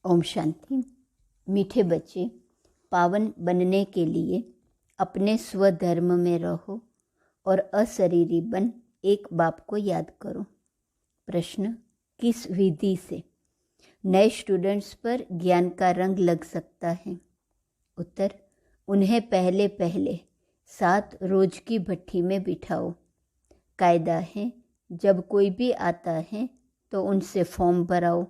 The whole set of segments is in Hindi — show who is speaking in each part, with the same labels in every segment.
Speaker 1: ओम शांति। मीठे बच्चे, पावन बनने के लिए अपने स्वधर्म में रहो और अशरीरी बन एक बाप को याद करो। प्रश्न, किस विधि से नए स्टूडेंट्स पर ज्ञान का रंग लग सकता है? उत्तर, उन्हें पहले 7 रोज की भट्ठी में बिठाओ। कायदा है, जब कोई भी आता है तो उनसे फॉर्म भराओ।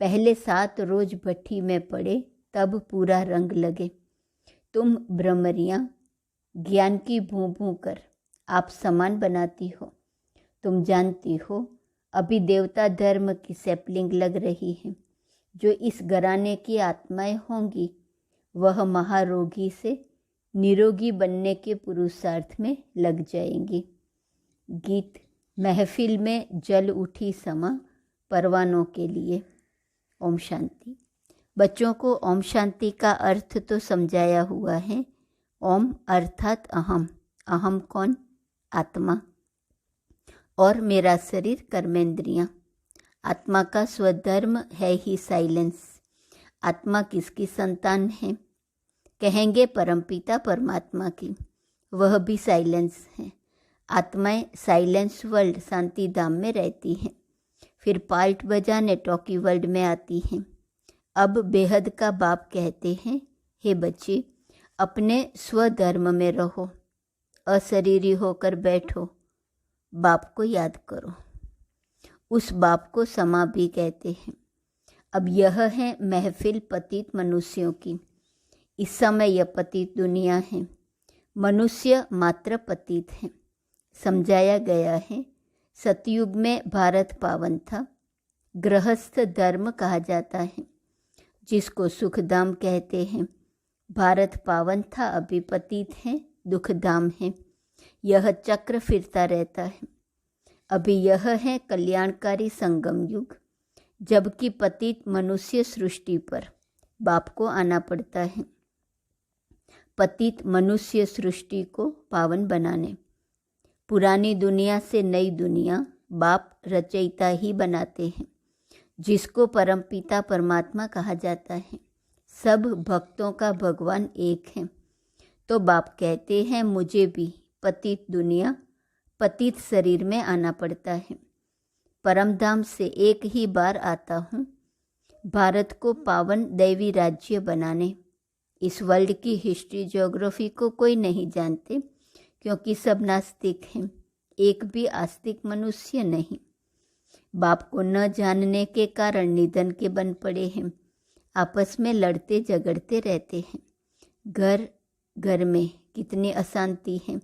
Speaker 1: पहले 7 रोज भट्ठी में पड़े तब पूरा रंग लगे। तुम भ्रमरियाँ ज्ञान की भूं भूं कर आप समान बनाती हो। तुम जानती हो अभी देवता धर्म की सैपलिंग लग रही है। जो इस घराने की आत्माएं होंगी वह महारोगी से निरोगी बनने के पुरुषार्थ में लग जाएंगी। गीत। महफिल में जल उठी समा परवानों के लिए। ओम शांति। बच्चों को ओम शांति का अर्थ तो समझाया हुआ है। ओम अर्थात अहम। अहम कौन? आत्मा। और मेरा शरीर कर्मेंद्रियाँ। आत्मा का स्वधर्म है ही साइलेंस। आत्मा किसकी संतान है? कहेंगे परमपिता परमात्मा की। वह भी साइलेंस है। आत्माएं साइलेंस वर्ल्ड शांति धाम में रहती हैं, फिर पाल्ट बजाने टॉकी वर्ल्ड में आती हैं। अब बेहद का बाप कहते हैं, हे बच्चे, अपने स्वधर्म में रहो, अशरीरी होकर बैठो, बाप को याद करो। उस बाप को समा भी कहते हैं। अब यह है महफिल पतित मनुष्यों की। इस समय यह पतित दुनिया है। मनुष्य मात्र पतित है। समझाया गया है, सतयुग में भारत पावन था। गृहस्थ धर्म कहा जाता है, जिसको सुखधाम कहते हैं। भारत पावन था, अभी पतित है, दुखधाम है। यह चक्र फिरता रहता है। अभी यह है कल्याणकारी संगम युग, जबकि पतित मनुष्य सृष्टि पर बाप को आना पड़ता है। पतित मनुष्य सृष्टि को पावन बनाने। पुरानी दुनिया से नई दुनिया बाप रचयिता ही बनाते हैं, जिसको परमपिता परमात्मा कहा जाता है। सब भक्तों का भगवान एक है। तो बाप कहते हैं, मुझे भी पतित दुनिया पतित शरीर में आना पड़ता है। परमधाम से एक ही बार आता हूँ, भारत को पावन दैवी राज्य बनाने। इस वर्ल्ड की हिस्ट्री ज्योग्राफी को कोई नहीं जानते, क्योंकि सब नास्तिक हैं। एक भी आस्तिक मनुष्य नहीं। बाप को न जानने के कारण निधन के बन पड़े हैं। आपस में लड़ते झगड़ते रहते हैं। घर घर में कितनी अशांति है।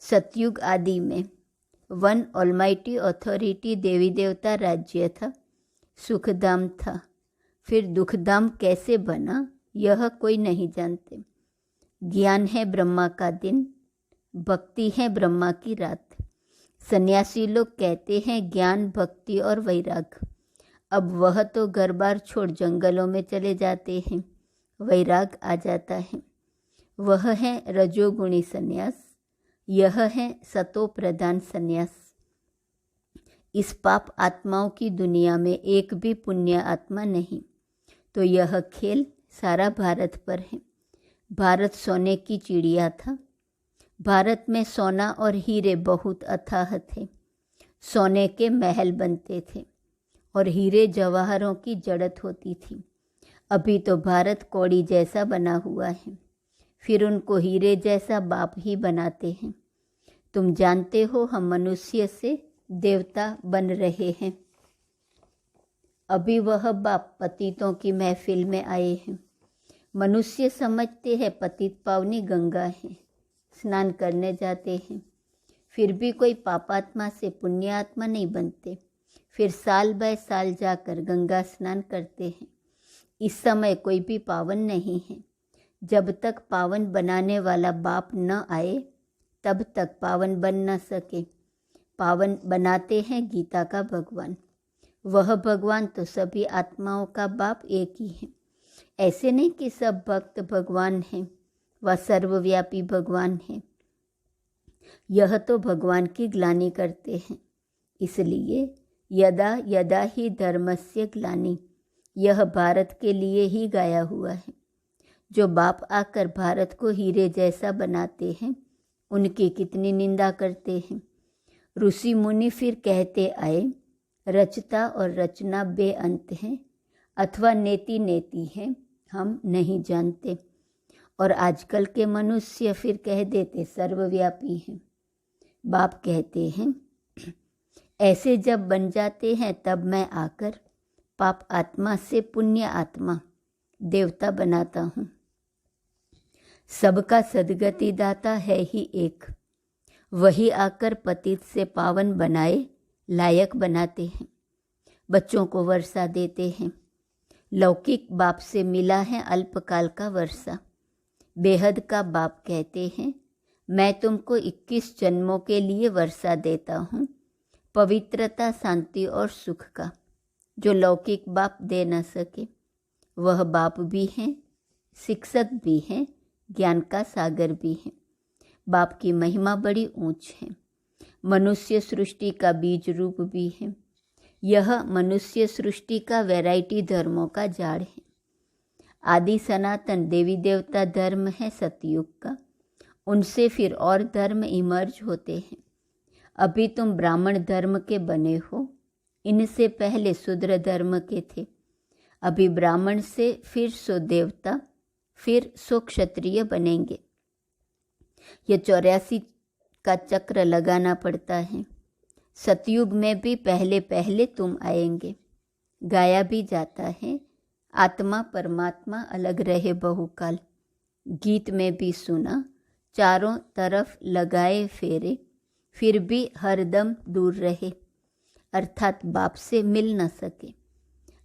Speaker 1: सतयुग आदि में वन ऑलमाइटी अथॉरिटी देवी देवता राज्य था, सुखधाम था। फिर दुखधाम कैसे बना, यह कोई नहीं जानते। ज्ञान है ब्रह्मा का दिन, भक्ति है ब्रह्मा की रात। सन्यासी लोग कहते हैं ज्ञान, भक्ति और वैराग। अब वह तो घर बार छोड़ जंगलों में चले जाते हैं। वैराग आ जाता है। वह है रजोगुणी सन्यास। यह है सतो प्रधान सन्यास। इस पाप आत्माओं की दुनिया में एक भी पुण्य आत्मा नहीं। तो यह खेल सारा भारत पर है। भारत सोने की चिड़िया था। भारत में सोना और हीरे बहुत अथाह थे। सोने के महल बनते थे और हीरे जवाहरों की जड़त होती थी। अभी तो भारत कौड़ी जैसा बना हुआ है, फिर उनको हीरे जैसा बाप ही बनाते हैं। तुम जानते हो हम मनुष्य से देवता बन रहे हैं। अभी वह बाप पतितों की महफिल में आए हैं। मनुष्य समझते हैं पतित पावनी गंगा है, स्नान करने जाते हैं। फिर भी कोई पापात्मा से पुण्यात्मा नहीं बनते। फिर साल बाय साल जाकर गंगा स्नान करते हैं। इस समय कोई भी पावन नहीं है। जब तक पावन बनाने वाला बाप न आए, तब तक पावन बन न सके। पावन बनाते हैं गीता का भगवान। वह भगवान तो सभी आत्माओं का बाप एक ही है। ऐसे नहीं कि सब भक्त भगवान हैं, वह सर्वव्यापी भगवान है। यह तो भगवान की ग्लानि करते हैं। इसलिए यदा यदा ही धर्मस्य ग्लानि यह भारत के लिए ही गाया हुआ है। जो बाप आकर भारत को हीरे जैसा बनाते हैं, उनकी कितनी निंदा करते हैं। ऋषि मुनि फिर कहते आए, रचता और रचना बेअंत है अथवा नेति नेति है, हम नहीं जानते। और आजकल के मनुष्य फिर कह देते सर्वव्यापी हैं। बाप कहते हैं, ऐसे जब बन जाते हैं तब मैं आकर पाप आत्मा से पुण्य आत्मा देवता बनाता हूँ। सबका सदगति दाता है ही एक, वही आकर पतित से पावन बनाए लायक बनाते हैं। बच्चों को वर्षा देते हैं। लौकिक बाप से मिला है अल्पकाल का वर्षा। बेहद का बाप कहते हैं, मैं तुमको 21 जन्मों के लिए वर्षा देता हूँ, पवित्रता, शांति और सुख का, जो लौकिक बाप दे न सके। वह बाप भी हैं, शिक्षक भी हैं, ज्ञान का सागर भी हैं। बाप की महिमा बड़ी ऊंच है। मनुष्य सृष्टि का बीज रूप भी है। यह मनुष्य सृष्टि का वैरायटी धर्मों का जाड़ है। आदि सनातन देवी देवता धर्म है सतयुग का, उनसे फिर और धर्म इमर्ज होते हैं। अभी तुम ब्राह्मण धर्म के बने हो, इनसे पहले शूद्र धर्म के थे। अभी ब्राह्मण से फिर सो देवता, फिर सो क्षत्रिय बनेंगे। ये 84 का चक्र लगाना पड़ता है। सतयुग में भी पहले पहले तुम आएंगे। गाया भी जाता है, आत्मा परमात्मा अलग रहे बहुकाल। गीत में भी सुना, चारों तरफ लगाए फेरे, फिर भी हरदम दूर रहे, अर्थात बाप से मिल न सके।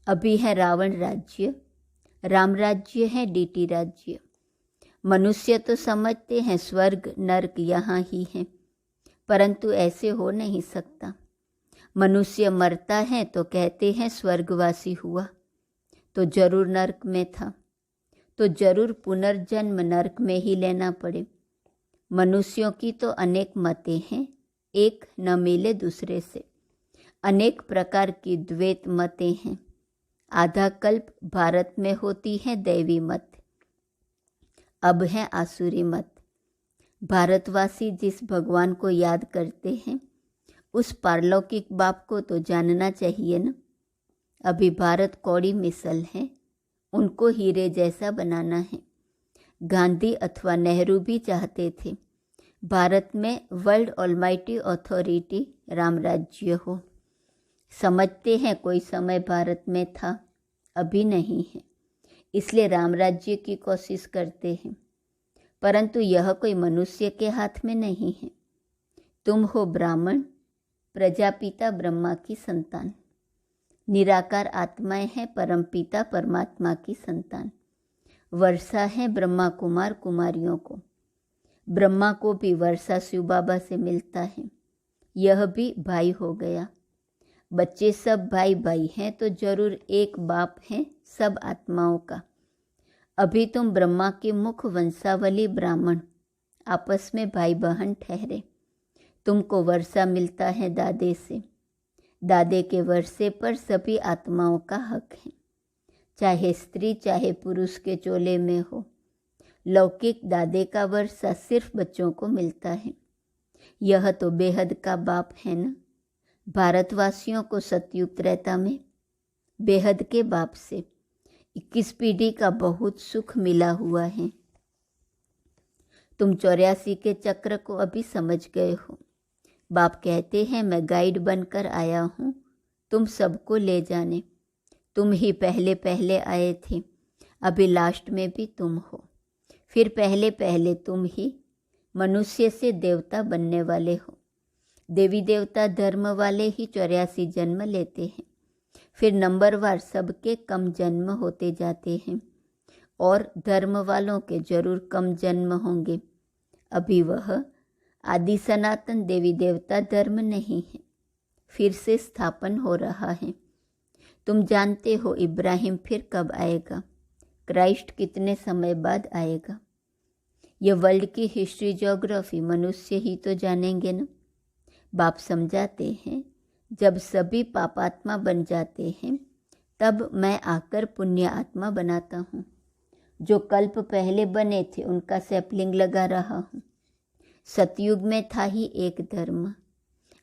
Speaker 1: अभी है रावण राज्य, राम राज्य है डीटी राज्य। मनुष्य तो समझते हैं स्वर्ग नर्क यहाँ ही है, परंतु ऐसे हो नहीं सकता। मनुष्य मरता है तो कहते हैं स्वर्गवासी हुआ, तो जरूर नर्क में था, तो जरूर पुनर्जन्म नर्क में ही लेना पड़े। मनुष्यों की तो अनेक मतें हैं, एक न मिले दूसरे से। अनेक प्रकार की द्वैत मतें हैं। आधा कल्प भारत में होती है दैवी मत, अब है आसुरी मत। भारतवासी जिस भगवान को याद करते हैं, उस पारलौकिक बाप को तो जानना चाहिए न। अभी भारत कौड़ी मिसल है, उनको हीरे जैसा बनाना है। गांधी अथवा नेहरू भी चाहते थे भारत में वर्ल्ड ऑलमाइटी अथॉरिटी राम राज्य हो। समझते हैं कोई समय भारत में था, अभी नहीं है, इसलिए राम राज्य की कोशिश करते हैं। परंतु यह कोई मनुष्य के हाथ में नहीं है। तुम हो ब्राह्मण, प्रजापिता ब्रह्मा की संतान। निराकार आत्माएं हैं परमपिता परमात्मा की संतान। वर्षा है ब्रह्मा कुमार कुमारियों को। ब्रह्मा को भी वर्षा शिव बाबा से मिलता है। यह भी भाई हो गया। बच्चे सब भाई भाई हैं तो जरूर एक बाप है सब आत्माओं का। अभी तुम ब्रह्मा के मुख वंशावली ब्राह्मण आपस में भाई बहन ठहरे। तुमको वर्षा मिलता है दादे से। दादे के वर्षे पर सभी आत्माओं का हक है, चाहे स्त्री चाहे पुरुष के चोले में हो। लौकिक दादे का वर्षा सिर्फ बच्चों को मिलता है। यह तो बेहद का बाप है न। भारतवासियों को सतयुग त्रेता में बेहद के बाप से 21 पीढ़ी का बहुत सुख मिला हुआ है। तुम 84 के चक्र को अभी समझ गए हो। बाप कहते हैं मैं गाइड बनकर आया हूँ तुम सबको ले जाने। तुम ही पहले पहले आए थे, अभी लास्ट में भी तुम हो। फिर पहले पहले तुम ही मनुष्य से देवता बनने वाले हो। देवी देवता धर्म वाले ही 84 जन्म लेते हैं। फिर नंबरवार सबके कम जन्म होते जाते हैं और धर्म वालों के जरूर कम जन्म होंगे। अभी वह आदि सनातन देवी देवता धर्म नहीं है, फिर से स्थापन हो रहा है। तुम जानते हो इब्राहिम फिर कब आएगा, क्राइस्ट कितने समय बाद आएगा। यह वर्ल्ड की हिस्ट्री ज्योग्राफी मनुष्य ही तो जानेंगे न। बाप समझाते हैं जब सभी पापात्मा बन जाते हैं तब मैं आकर पुण्य आत्मा बनाता हूँ। जो कल्प पहले बने थे उनका सैपलिंग लगा रहा हूँ। सतयुग में था ही एक धर्म,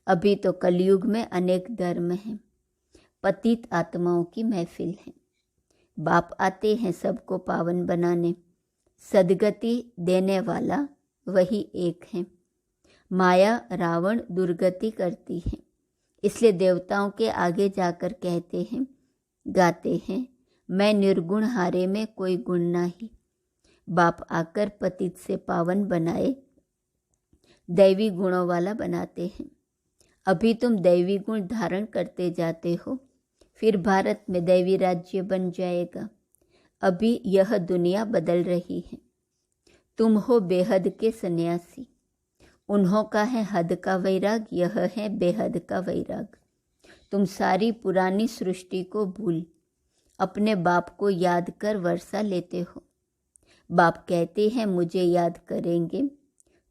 Speaker 1: अभी तो कलयुग में अनेक धर्म हैं। पतित आत्माओं की महफिल है। बाप आते हैं सबको पावन बनाने, सदगति देने वाला वही एक है। माया रावण दुर्गति करती है, इसलिए देवताओं के आगे जाकर कहते हैं, गाते हैं, मैं निर्गुण हारे में कोई गुण नाही। बाप आकर पतित से पावन बनाए, दैवी गुणों वाला बनाते हैं। अभी तुम दैवी गुण धारण करते जाते हो, फिर भारत में दैवी राज्य बन जाएगा। अभी यह दुनिया बदल रही है। तुम हो बेहद के सन्यासी, उन्हों का है हद का वैराग, यह है बेहद का वैराग। तुम सारी पुरानी सृष्टि को भूल अपने बाप को याद कर वर्षा लेते हो। बाप कहते हैं मुझे याद करेंगे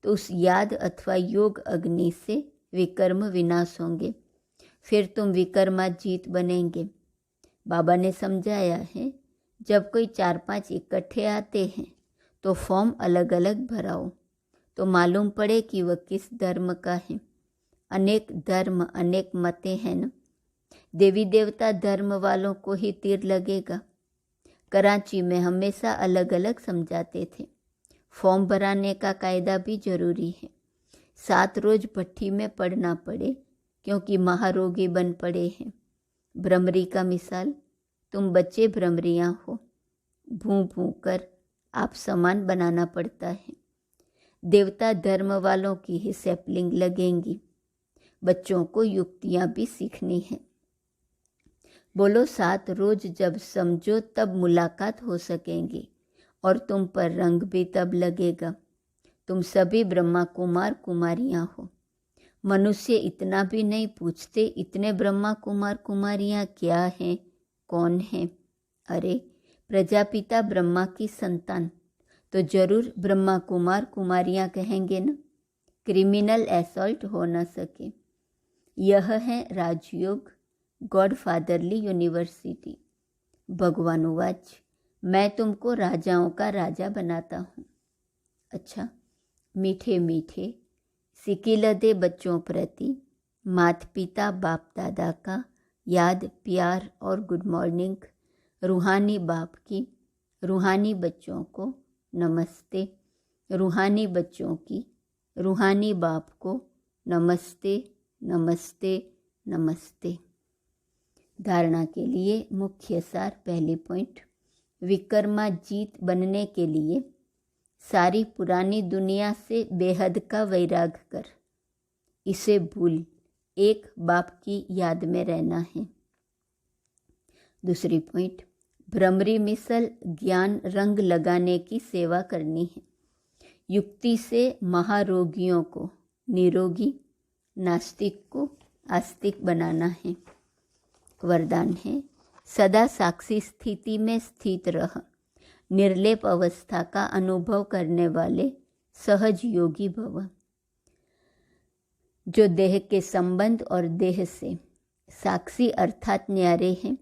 Speaker 1: तो उस याद अथवा योग अग्नि से विकर्म विनाश होंगे, फिर तुम विकर्माजीत बनेंगे। बाबा ने समझाया है, जब कोई 4-5 इकट्ठे आते हैं तो फॉर्म अलग अलग भराओ तो मालूम पड़े कि वह किस धर्म का है। अनेक धर्म अनेक मतें हैं न। देवी देवता धर्म वालों को ही तीर लगेगा। कराची में हमेशा अलग अलग समझाते थे। फॉर्म भराने का कायदा भी जरूरी है। 7 रोज भट्ठी में पड़ना पड़े क्योंकि महारोगी बन पड़े हैं। भ्रमरी का मिसाल, तुम बच्चे भ्रमरियाँ हो, भूं भूं कर आप समान बनाना पड़ता है। देवता धर्म वालों की ही सैपलिंग लगेंगी। बच्चों को युक्तियाँ भी सीखनी है। बोलो 7 रोज जब समझो तब मुलाकात हो सकेंगी और तुम पर रंग भी तब लगेगा। तुम सभी ब्रह्मा कुमार कुमारियाँ हो। मनुष्य इतना भी नहीं पूछते इतने ब्रह्मा कुमार कुमारियाँ क्या हैं, कौन हैं। अरे प्रजापिता ब्रह्मा की संतान तो जरूर ब्रह्मा कुमार कुमारियाँ कहेंगे न। क्रिमिनल असॉल्ट हो न सके। यह है राजयोग, गॉड फादरली यूनिवर्सिटी। भगवान उवाच, मैं तुमको राजाओं का राजा बनाता हूँ। अच्छा, मीठे मीठे सिकिलदे बच्चों प्रति माता पिता बाप दादा का याद, प्यार और गुड मॉर्निंग। रूहानी बाप की रूहानी बच्चों को नमस्ते। रूहानी बच्चों की रूहानी बाप को नमस्ते नमस्ते नमस्ते। धारणा के लिए मुख्य सार। पहली पॉइंट, विकर्माजीत बनने के लिए सारी पुरानी दुनिया से बेहद का वैराग कर, इसे भूल एक बाप की याद में रहना है। दूसरी पॉइंट, भ्रमरी मिसल ज्ञान रंग लगाने की सेवा करनी है। युक्ति से महारोगियों को निरोगी, नास्तिक को आस्तिक बनाना है। वरदान है, सदा साक्षी स्थिति में स्थित रह, निर्लेप अवस्था का अनुभव करने वाले सहज योगी भव। जो देह के संबंध और देह से साक्षी अर्थात न्यारे हैं,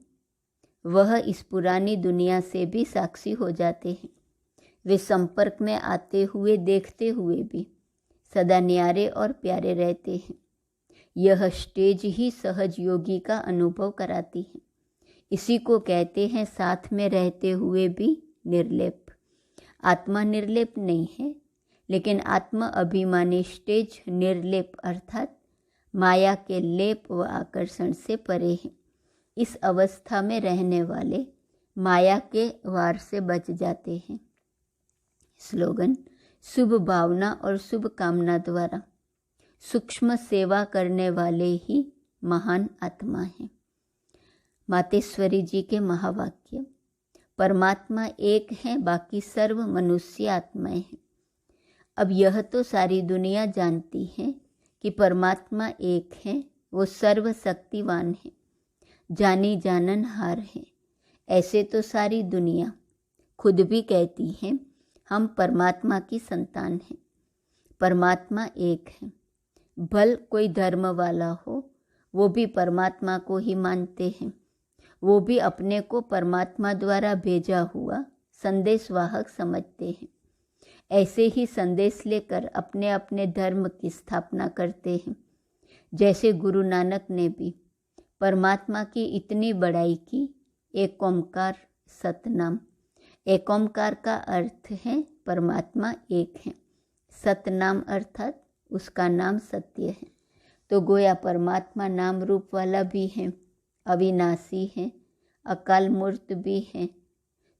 Speaker 1: वह इस पुरानी दुनिया से भी साक्षी हो जाते हैं। वे संपर्क में आते हुए देखते हुए भी सदा न्यारे और प्यारे रहते हैं। यह स्टेज ही सहज योगी का अनुभव कराती है। इसी को कहते हैं साथ में रहते हुए भी निर्लेप। आत्मा निर्लेप नहीं है, लेकिन आत्मा अभिमानी स्टेज निर्लेप अर्थात माया के लेप व आकर्षण से परे है। इस अवस्था में रहने वाले माया के वार से बच जाते हैं। स्लोगन, शुभ भावना और शुभ कामना द्वारा सूक्ष्म सेवा करने वाले ही महान आत्मा हैं। मातेश्वरी जी के महावाक्य, परमात्मा एक है, बाकी सर्व मनुष्य आत्माएं हैं। अब यह तो सारी दुनिया जानती है कि परमात्मा एक है, वो सर्वशक्तिवान है, जानी जाननहार है। ऐसे तो सारी दुनिया खुद भी कहती है हम परमात्मा की संतान हैं। परमात्मा एक है। भल कोई धर्म वाला हो, वो भी परमात्मा को ही मानते हैं। वो भी अपने को परमात्मा द्वारा भेजा हुआ संदेशवाहक समझते हैं। ऐसे ही संदेश लेकर अपने अपने धर्म की स्थापना करते हैं। जैसे गुरु नानक ने भी परमात्मा की इतनी बड़ाई की। एक ओंकार सतनाम। एक ओंकार का अर्थ है परमात्मा एक है, सतनाम अर्थात उसका नाम सत्य है। तो गोया परमात्मा नाम रूप वाला भी है, अविनाशी है, अकाल मूर्त भी है,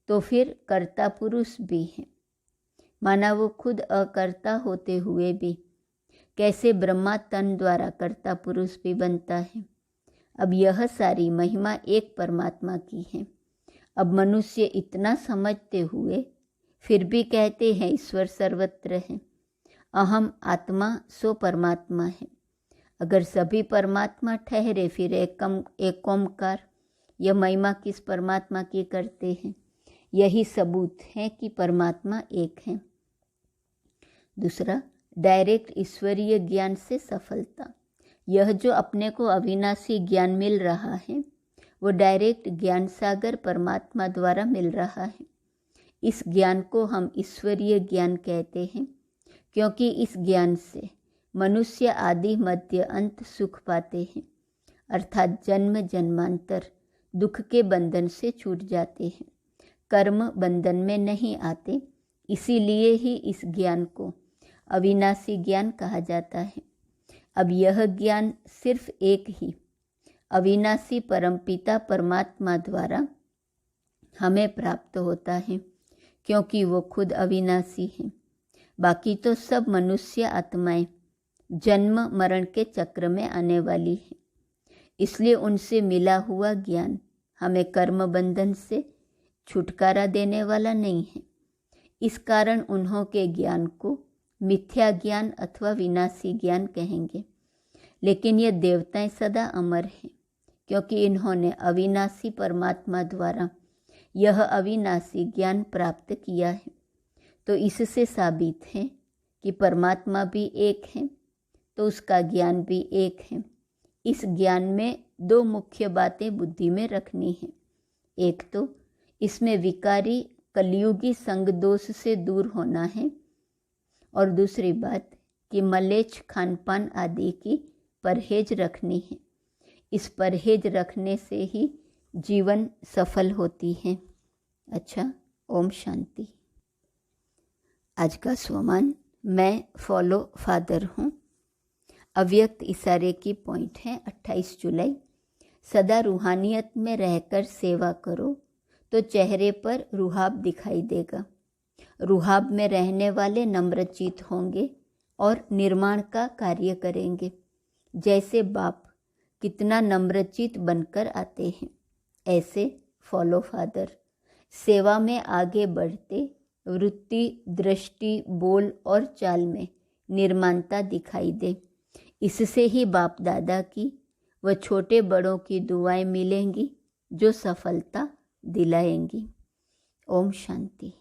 Speaker 1: तो फिर कर्ता पुरुष भी है। माना वो खुद अकर्ता होते हुए भी कैसे ब्रह्मा तन द्वारा कर्ता पुरुष भी बनता है। अब यह सारी महिमा एक परमात्मा की है। अब मनुष्य इतना समझते हुए फिर भी कहते हैं ईश्वर सर्वत्र है, अहम आत्मा सो परमात्मा है। अगर सभी परमात्मा ठहरे फिर एक ओंकार, यह महिमा किस परमात्मा की करते हैं? यही सबूत है कि परमात्मा एक है। दूसरा, डायरेक्ट ईश्वरीय ज्ञान से सफलता। यह जो अपने को अविनाशी ज्ञान मिल रहा है वो डायरेक्ट ज्ञान सागर परमात्मा द्वारा मिल रहा है। इस ज्ञान को हम ईश्वरीय ज्ञान कहते हैं क्योंकि इस ज्ञान से मनुष्य आदि मध्य अंत सुख पाते हैं, अर्थात जन्म जन्मांतर दुख के बंधन से छूट जाते हैं, कर्म बंधन में नहीं आते। इसीलिए ही इस ज्ञान को अविनाशी ज्ञान कहा जाता है। अब यह ज्ञान सिर्फ एक ही अविनाशी परमपिता परमात्मा द्वारा हमें प्राप्त होता है क्योंकि वो खुद अविनाशी है। बाकी तो सब मनुष्य आत्माएं जन्म मरण के चक्र में आने वाली है, इसलिए उनसे मिला हुआ ज्ञान हमें कर्म बंधन से छुटकारा देने वाला नहीं है। इस कारण उन्हों के ज्ञान को मिथ्या ज्ञान अथवा विनाशी ज्ञान कहेंगे। लेकिन ये देवताएं सदा अमर हैं क्योंकि इन्होंने अविनाशी परमात्मा द्वारा यह अविनाशी ज्ञान प्राप्त किया है। तो इससे साबित है कि परमात्मा भी एक है तो उसका ज्ञान भी एक है। इस ज्ञान में दो मुख्य बातें बुद्धि में रखनी है। एक तो इसमें विकारी कलयुगी संग दोष से दूर होना है, और दूसरी बात कि मलेच्छ खानपान आदि की परहेज रखनी है। इस परहेज रखने से ही जीवन सफल होती है। अच्छा, ओम शांति। आज का स्वमान, मैं फॉलो फादर हूँ। अव्यक्त इशारे की पॉइंट है 28 जुलाई। सदा रूहानियत में रहकर सेवा करो तो चेहरे पर रुहाब दिखाई देगा। रुहाब में रहने वाले नम्रचित होंगे और निर्माण का कार्य करेंगे। जैसे बाप कितना नम्रचित बनकर आते हैं, ऐसे फॉलो फादर सेवा में आगे बढ़ते वृत्ति, दृष्टि, बोल और चाल में निर्माणता दिखाई दे। इससे ही बाप दादा की व छोटे बड़ों की दुआएं मिलेंगी जो सफलता दिलाएंगी। ओम शांति।